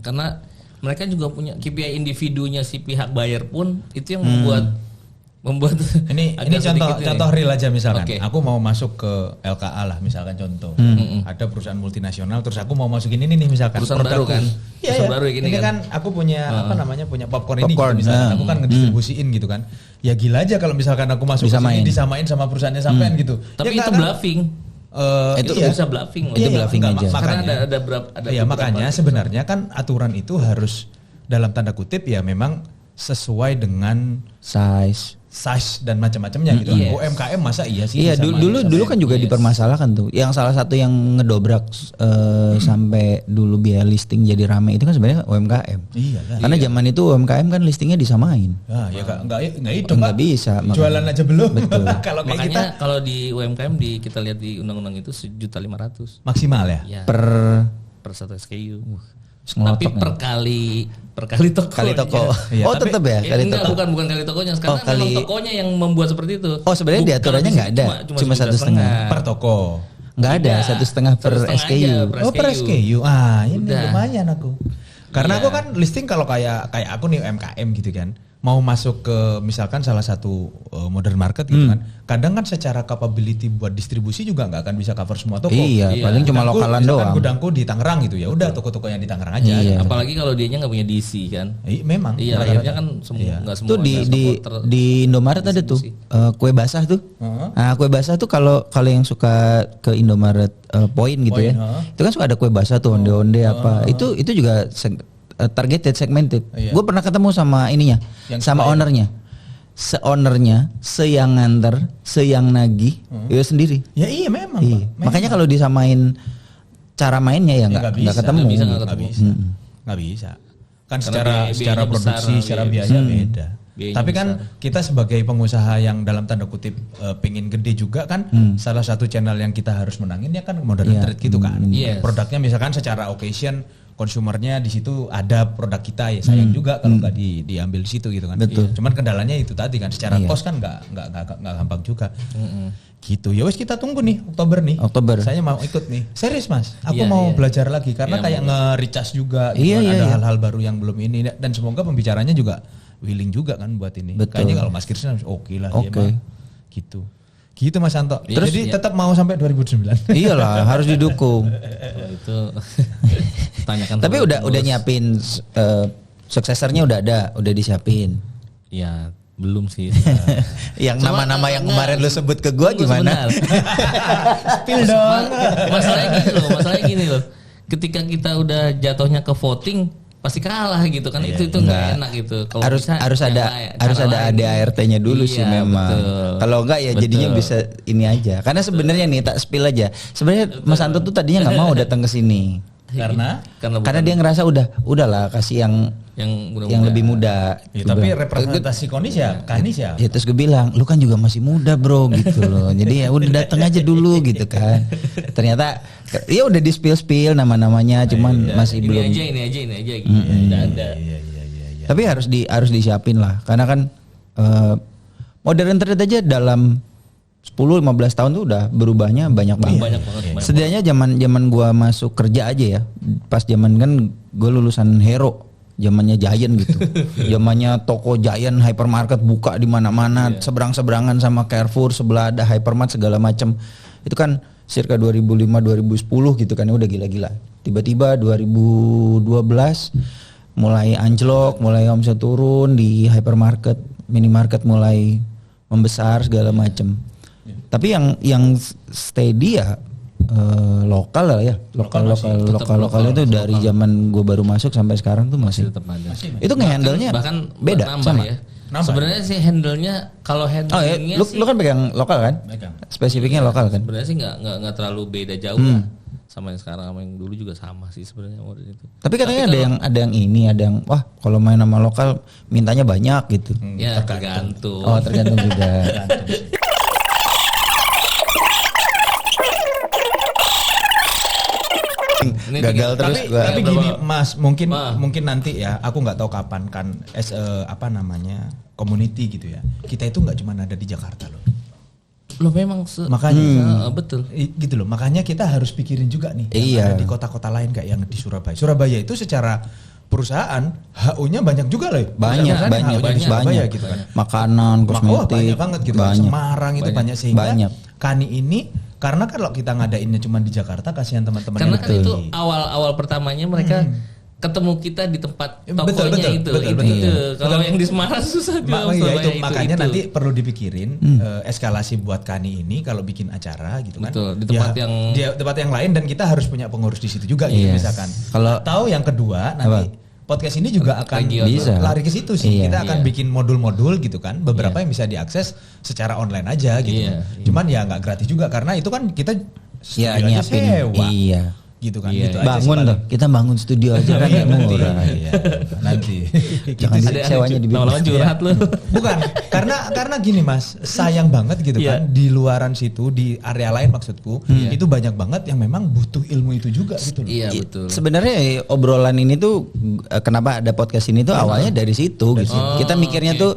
Karena mereka juga punya KPI individunya si pihak bayar pun itu yang membuat ini contoh real aja misalkan. Okay. Aku mau masuk ke LKA lah misalkan contoh. Ada perusahaan multinasional terus aku mau masukin ini nih misalkan. Perusahaan baru kan. Iya, baru ini kan aku punya punya popcorn ini gitu misalkan. Aku kan ngedistribusiin gitu kan. Ya gila aja kalau misalkan aku masuk ke sini disamain sama perusahaannya sampean gitu. Tapi ya, itu bluffing. Itu bisa bluffing. Itu bluffing aja. Karena ada berapa makanya sebenarnya kan aturan itu harus dalam tanda kutip ya memang sesuai dengan size dan macam-macamnya gitu. UMKM masa iya sih? Iya dulu kan juga dipermasalahkan tuh. Yang salah satu yang ngedobrak sampai dulu biaya listing jadi rame itu kan sebenarnya UMKM. Iyalah. Karena zaman itu UMKM kan listingnya disamain. Ya nggak itu nggak bisa. Jualan aja belum. Betul. Kalau kayak makanya kalau di UMKM kita lihat di undang-undang itu 1.500.000 maksimal ya? Per satu SKU. Tapi per kali toko. Kali toko. Ya, tetap ya kali enggak, toko. bukan kali tokonya. Sekarang memang tokonya yang membuat seperti itu. Oh sebenarnya di aturannya nggak ada. Cuma 1,5 per toko. Nggak ada 1,5 per SKU. Per SKU. Ini lumayan aku. Karena aku kan listing kalau kayak aku nih UMKM gitu kan. Mau masuk ke misalkan salah satu modern market gitu kan. Kadang kan secara capability buat distribusi juga nggak akan bisa cover semua toko. Iya, paling cuma lokalan doang. Gudangku di Tangerang gitu ya udah toko-toko yang di Tangerang aja. Iya. Apalagi kalau dianya nggak punya DC kan. Memang. Iya, akhirnya kan nggak semua. Tuh di Indomaret ada tuh kue basah tuh. Nah kue basah tuh kalau yang suka ke Indomaret Point gitu ya. Itu kan suka ada kue basah tuh onde-onde apa. Itu juga targeted, segmented. Gue pernah ketemu sama ininya, sama ownernya. Se-ownernya, se-yang nganter, se-yang nagih, itu sendiri. Ya iya memang. Iya. Makanya kalau disamain cara mainnya ya nggak ketemu. Nggak bisa. Kan secara produksi, secara biaya beda. Tapi kan kita sebagai pengusaha yang dalam tanda kutip pengen gede juga kan salah satu channel yang kita harus menangin ya kan modern trade gitu kan. Produknya misalkan secara occasion konsumernya di situ ada produk kita ya sayang juga kalau nggak diambil di situ gitu kan. Betul. Cuman kendalanya itu tadi kan secara cost kan nggak gampang juga. Gitu ya wes kita tunggu nih Oktober. Saya mau ikut nih. Serius Mas. Aku mau belajar lagi karena kayak nge-recharge juga gitu kan. Ada hal-hal baru yang belum ini dan semoga pembicaranya juga willing juga kan buat ini. Betul. Kayaknya kalau Mas Kirsten oke lah dia mah. Gitu Mas Santo. Terus jadi tetap mau sampai 2009. Iyalah, harus didukung. Itu tanyakan. Tapi udah nyiapin suksesornya udah disiapin. Ya, belum sih. Yang nama-nama yang kemarin lu sebut ke gua gimana? Spill dong. Masalahnya gini loh. Ketika kita udah jatuhnya ke voting pasti kalah gitu kan. Itu nggak enak gitu. Kalau harus ada ADART-nya dulu sih memang. Kalau enggak ya jadinya bisa ini aja. Karena sebenarnya nih tak spill aja. Sebenarnya Mas Anto tuh tadinya nggak mau datang ke sini. Karena dia ngerasa udahlah kasih yang lebih muda. Ya, tapi representasi Kanis ya. Ya terus gue bilang, lu kan juga masih muda bro gitu loh. Jadi ya udah datang aja dulu gitu kan. Ternyata ya udah di spill nama-namanya, cuman masih belum. Ini aja gitu. Udah ada. Iya. Tapi harus disiapin lah, karena kan modern trade aja dalam 10-15 tahun tuh udah berubahnya banyak banget. Setidaknya zaman gua masuk kerja aja ya. Pas zaman kan gua lulusan Hero, zamannya Giant gitu. Zamannya toko Giant hypermarket buka di mana-mana, seberang-seberangan sama Carrefour, sebelah ada hypermart segala macam. Itu kan circa 2005-2010 gitu kan, udah gila-gila. Tiba-tiba 2012 mulai anjlok, mulai omset turun di hypermarket, minimarket mulai membesar segala macam. Tapi yang steady ya lokal lah ya, lokal itu dari zaman gue baru masuk sampai sekarang tuh masih tetap ada. Itu ngehandle-nya bahkan beda nambah sama. Ya. Sebenarnya sih handle-nya kalau handle-nya lu kan pegang lokal kan? Pegang. Spesifiknya lokal kan? Sebenarnya sih nggak terlalu beda jauh lah. Sama yang sekarang sama yang dulu juga sama sih sebenarnya model itu. Tapi katanya ada yang wah kalau main sama lokal mintanya banyak gitu. Ya tergantung. Oh tergantung juga. Gagal terus gua. Tapi gini Mas, mungkin nanti ya, aku nggak tahu kapan kan community gitu ya. Kita itu nggak cuma ada di Jakarta loh. Loh memang makanya betul. Gitu loh. Makanya kita harus pikirin juga nih yang ada di kota-kota lain kayak yang di Surabaya. Surabaya itu secara perusahaan HU-nya banyak juga loh. Banyak gitu kan. Makanan, kosmetik. Banyak banget gitu. Banyak. Semarang itu banyak sehingga Kani ini karena kalau kita ngadainnya cuma di Jakarta kasihan teman-teman. Karena kan itu awal pertamanya mereka ketemu kita di tempat tokonya itu. Kalau yang di Semarang susah itu makanya nanti perlu dipikirin eskalasi buat Kani ini kalau bikin acara gitu kan. Betul, di tempat yang lain dan kita harus punya pengurus di situ juga gitu misalkan. Kalau tahu yang kedua nanti podcast ini juga akan bisa lari ke situ sih. Kita akan bikin modul-modul gitu kan. Beberapa yang bisa diakses secara online aja gitu. Cuman ya nggak gratis juga karena itu kan kita nyiapin sewa. Gitu kan. Gitu bangun loh, kita bangun studio aja kan murah. Nanti. Jangan sewanya dibikin. Lama-lama curhat lu. Bukan, karena gini Mas, sayang banget gitu kan di luaran situ di area lain maksudku itu banyak banget yang memang butuh ilmu itu juga gitu loh. Iya betul. Sebenarnya obrolan ini tuh kenapa ada podcast ini tuh awalnya dari situ gitu. Kita mikirnya tuh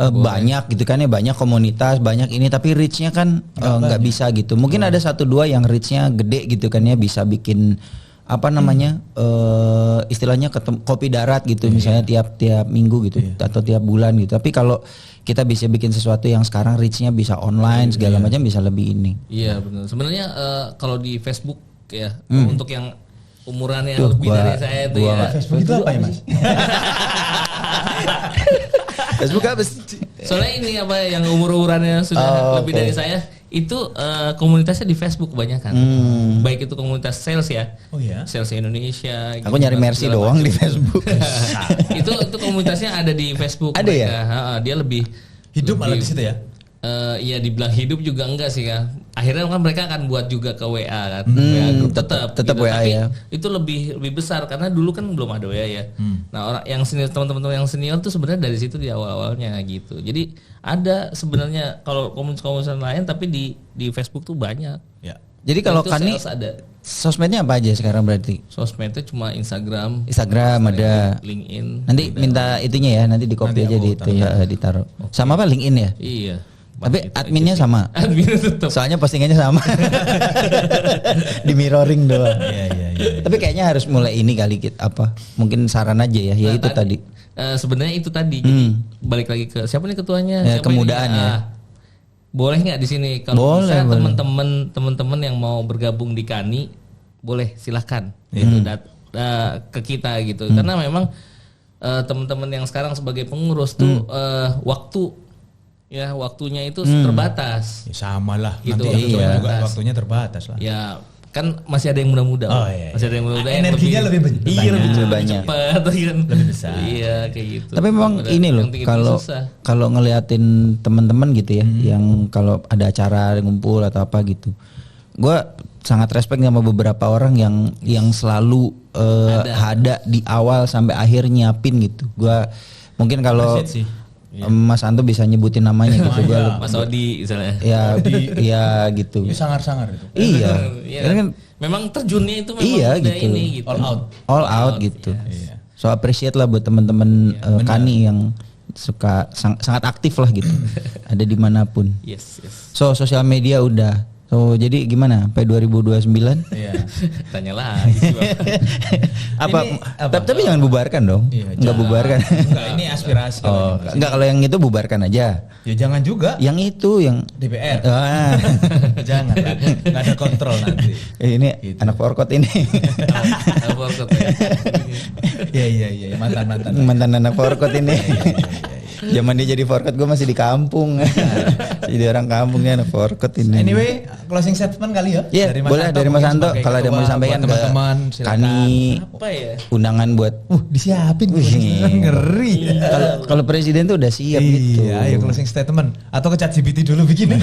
banyak gitu kan ya, banyak komunitas, banyak ini tapi reach-nya kan nggak bisa gitu. Mungkin ada 1-2 yang reach-nya gede gitu kan ya, bisa bikin apa namanya istilahnya kopi darat gitu misalnya tiap minggu gitu atau tiap bulan gitu. Tapi kalau kita bisa bikin sesuatu yang sekarang reach-nya bisa online segala macam bisa lebih ini. Iya benar. Sebenarnya kalau di Facebook ya untuk yang umurannya lebih dari saya itu ya. Facebook itu apa ya Mas? Facebook apa? Soalnya ini apa yang umur-umurannya sudah lebih dari saya itu komunitasnya di Facebook kebanyakan. Baik itu komunitas sales ya. Oh ya. Sales Indonesia. Aku nyari Mercy doang di Facebook. itu komunitasnya ada di Facebook. Ada mereka. ya? Dia lebih hidup malah di situ ya. Iya dibilang hidup juga enggak sih kan. Akhirnya kan mereka akan buat juga ke WA kan. Tetap gitu. WA tapi ya. Itu lebih besar karena dulu kan belum ada WA ya. Nah, orang yang senior teman-teman yang senior tuh sebenarnya dari situ di awal-awalnya gitu. Jadi ada sebenarnya kalau komunitas lain tapi di Facebook tuh banyak. Ya. Jadi kalau Kani sosmednya apa aja sekarang berarti? Sosmednya cuma Instagram ada LinkedIn. nanti minta itunya ya, nanti di copy aja ditaruh. Okay. Sama apa LinkedIn ya? Iya. Tapi adminnya sama. Adminnya tetap. Soalnya postingannya sama. Di mirroring doang. Iya. Tapi kayaknya harus mulai ini kali apa? Mungkin saran aja ya, itu tadi. Sebenarnya itu tadi. Jadi balik lagi ke siapa nih ketuanya? Kemudahan ya. Boleh nggak di sini kalau bisa teman-teman yang mau bergabung di Kani boleh silahkan ke kita gitu. Karena memang teman-teman yang sekarang sebagai pengurus tuh waktunya itu terbatas. Ya, sama lah. Gitu, nanti juga waktunya terbatas lah. Ya kan masih ada yang muda-muda. Masih ada yang muda. Energinya lebih banyak. Cepat, lebih besar. Iya kayak gitu. Tapi memang ini loh kalau ngeliatin teman-teman gitu ya, yang kalau ada acara ngumpul atau apa gitu, gue sangat respect sama beberapa orang yang selalu ada di awal sampai akhir nyiapin gitu. Gue mungkin kalau Mas Anto bisa nyebutin namanya gitu. Mas Odi misalnya. Ya gitu. Itu sangar-sangar itu. Iya. Kan memang terjunnya itu memang gitu. Ini gitu. All out gitu. Iya. So appreciate lah buat teman-teman Kani yang suka sangat aktif lah gitu. Ada dimanapun. Yes. So sosial media udah. So jadi gimana? Sampai 2029? Iya. Tanya lagi. Tapi jangan bubarkan dong. Enggak bubarkan. Enggak, ini aspirasi. Enggak, kalau yang itu bubarkan aja. Ya jangan juga. Yang itu yang DPR. Jangan. Enggak ada kontrol nanti. Ini gitu. Anak forkot ini. Anak forkot ya. Iya. Mantan anak forkot ini. Zaman dia jadi forkot gue masih di kampung. Jadi orang kampungnya anak forkot ini. Anyway, closing statement kali ya. Iya, boleh dari Mas Anto kalau ada mau disampaikan ke teman-teman Kani Apa ya? undangan buat disiapin ngeri. kalau presiden tuh udah siap gitu. Iya, ayo closing statement atau ke ChatGPT dulu bikin.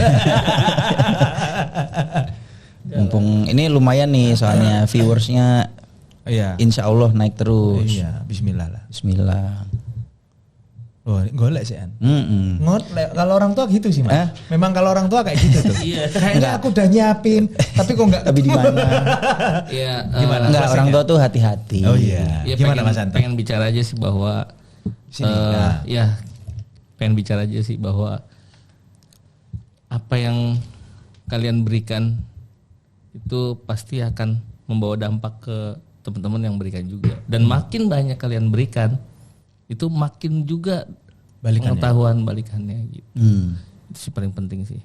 Mumpung ini lumayan nih soalnya viewersnya Iya. insya Allah naik terus. Iya, bismillah lah. Bismillah. Oh, golek sih An. Mm-mm. Kalau orang tua gitu sih, Mas. Memang kalau orang tua kayak gitu tuh. Kayaknya aku udah nyiapin, tapi kok enggak. Tapi di mana? Iya. Gimana? Enggak, orang tua tuh hati-hati. Oh iya. Ya, Gimana pengen, Mas Anto? pengen bicara aja sih bahwa Sini, nah. ya pengen bicara aja sih bahwa apa yang kalian berikan itu pasti akan membawa dampak ke teman-teman yang berikan juga. Dan makin banyak kalian berikan, itu makin juga pengetahuan balikannya gitu. Itu sih paling penting sih.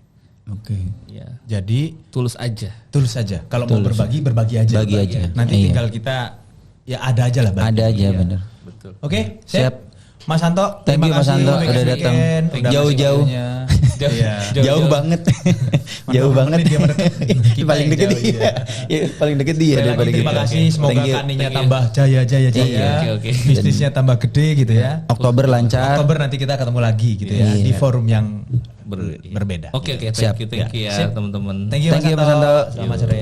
Oke. Ya. Jadi Tulus aja. tulus aja. Kalau mau berbagi aja. Bagi aja. Nanti Iya. tinggal kita ya ada aja lah. Ada aja bener. Betul. Oke, Siap. Mas Anto, Thank you, Mas Anto, udah datang. Jauh-jauh. Jauh banget. Jauh banget. Dia mendekat. Paling deket dia. Ya, paling deket dia Sekali lagi daripada terima kita. kasih, semoga Thank you. Kaninya tambah jaya. Oke. Bisnisnya tambah gede gitu ya. Oktober lancar. Oktober nanti kita ketemu lagi gitu ya di forum yang berbeda. Oke, Siap. thank you ya Sip. teman-teman. Thank you Mas Thank you, Mas Anto. Anto. Selamat sore.